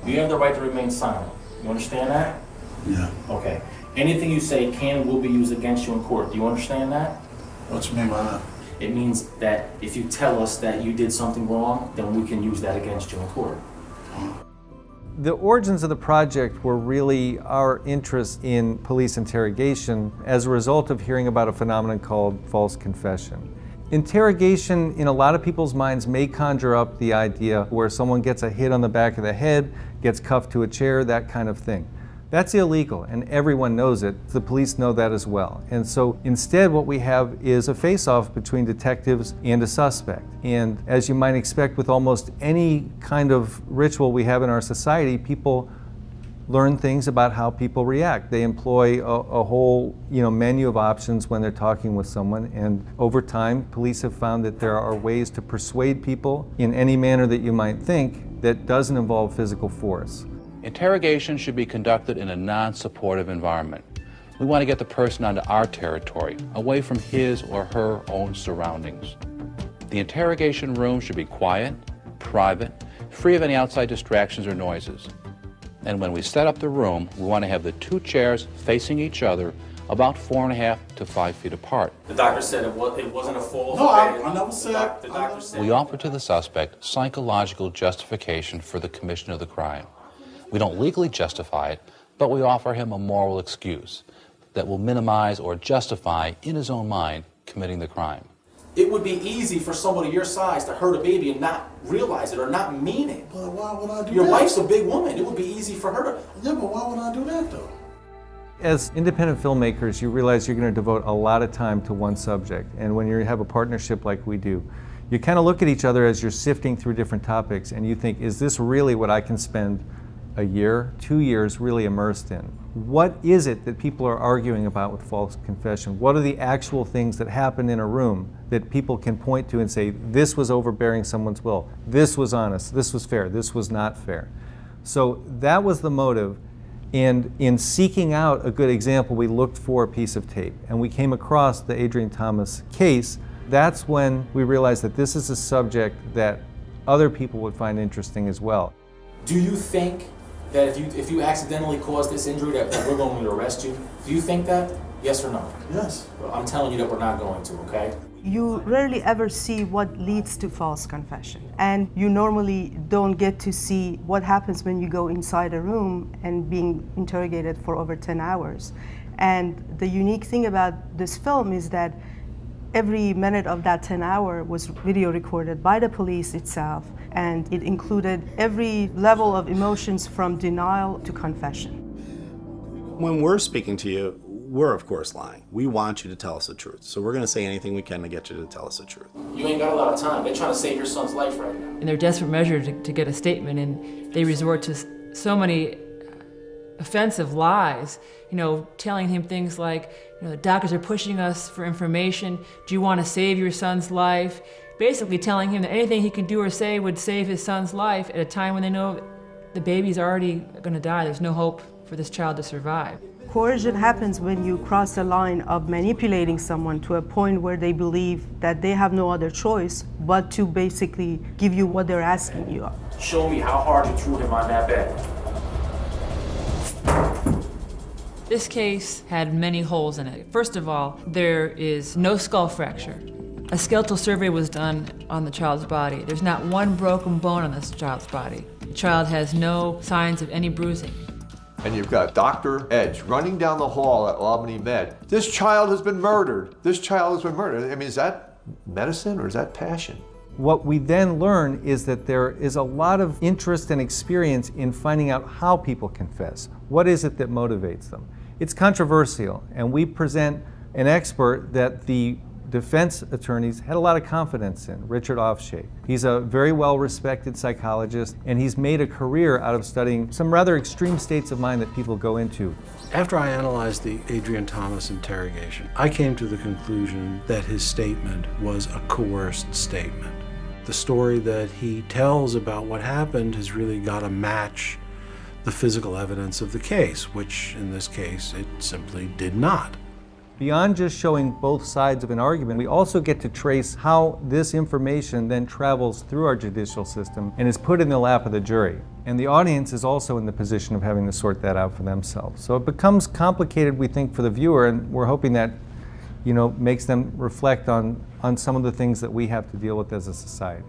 You have the right to remain silent. You understand that? Yeah. Okay. Anything you say can and will be used against you in court. Do you understand that? What you mean by that? It means that if you tell us that you did something wrong, then we can use that against you in court. The origins of the project were really our interest in police interrogation as a result of hearing about a phenomenon called false confession. Interrogation in a lot of people's minds may conjure up the idea where someone gets a hit on the back of the head, gets cuffed to a chair, that kind of thing. That's illegal, and everyone knows it. The police know that as well. And so instead what we have is a face-off between detectives and a suspect. And as you might expect with almost any kind of ritual we have in our society, people learn things about how people react. They employ a whole menu of options when they're talking with someone, and over time police have found that there are ways to persuade people in any manner that you might think that doesn't involve physical force. Interrogation should be conducted in a non-supportive environment. We want to get the person onto our territory, away from his or her own surroundings. The interrogation room should be quiet, private, free of any outside distractions or noises. And when we set up the room, we want to have the two chairs facing each other about 4.5 to 5 feet apart. The doctor said it wasn't a fall. No, I never said. The doctor said. We offer to the suspect psychological justification for the commission of the crime. We don't legally justify it, but we offer him a moral excuse that will minimize or justify, in his own mind, committing the crime. It would be easy for somebody your size to hurt a baby and not realize it or not mean it. But why would I do Your that? wife's a big woman. It would be easy for her to. Yeah, but why would I do that though? As independent filmmakers, you realize you're going to devote a lot of time to one subject. And when you have a partnership like we do, you kind of look at each other as you're sifting through different topics and you think, is this really what I can spend a year, 2 years really immersed in? What is it that people are arguing about with false confession? What are the actual things that happen in a room that people can point to and say, this was overbearing someone's will, this was honest, this was fair, this was not fair? So that was the motive. And in seeking out a good example, we looked for a piece of tape and we came across the Adrian Thomas case. That's when we realized that this is a subject that other people would find interesting as well. Do you think that if you accidentally caused this injury that we're going to arrest you? Do you think that? Yes or no? Yes. Well, I'm telling you that we're not going to, okay? You rarely ever see what leads to false confession. And you normally don't get to see what happens when you go inside a room and being interrogated for over 10 hours. And the unique thing about this film is that every minute of that 10 hour was video recorded by the police itself, and it included every level of emotions from denial to confession. When we're speaking to you, we're of course lying. We want you to tell us the truth. So we're going to say anything we can to get you to tell us the truth. You ain't got a lot of time. They're trying to save your son's life right now. In their desperate measure to get a statement, and they resort to so many offensive lies, telling him things like, the doctors are pushing us for information. Do you want to save your son's life? Basically telling him that anything he can do or say would save his son's life at a time when they know the baby's already going to die. There's no hope for this child to survive. Coercion happens when you cross the line of manipulating someone to a point where they believe that they have no other choice but to basically give you what they're asking you. Show me how hard you threw him on that bed. This case had many holes in it. First of all, there is no skull fracture. A skeletal survey was done on the child's body. There's not one broken bone on this child's body. The child has no signs of any bruising. And you've got Dr. Edge running down the hall at Albany Med. This child has been murdered. This child has been murdered. I mean, is that medicine or is that passion? What we then learn is that there is a lot of interest and experience in finding out how people confess. What is it that motivates them? It's controversial, and we present an expert that the defense attorneys had a lot of confidence in, Richard Offshea. He's a very well-respected psychologist, and he's made a career out of studying some rather extreme states of mind that people go into. After I analyzed the Adrian Thomas interrogation, I came to the conclusion that his statement was a coerced statement. The story that he tells about what happened has really got to match the physical evidence of the case, which in this case it simply did not. Beyond just showing both sides of an argument, we also get to trace how this information then travels through our judicial system and is put in the lap of the jury. And the audience is also in the position of having to sort that out for themselves. So it becomes complicated, we think, for the viewer, and we're hoping that, makes them reflect on some of the things that we have to deal with as a society.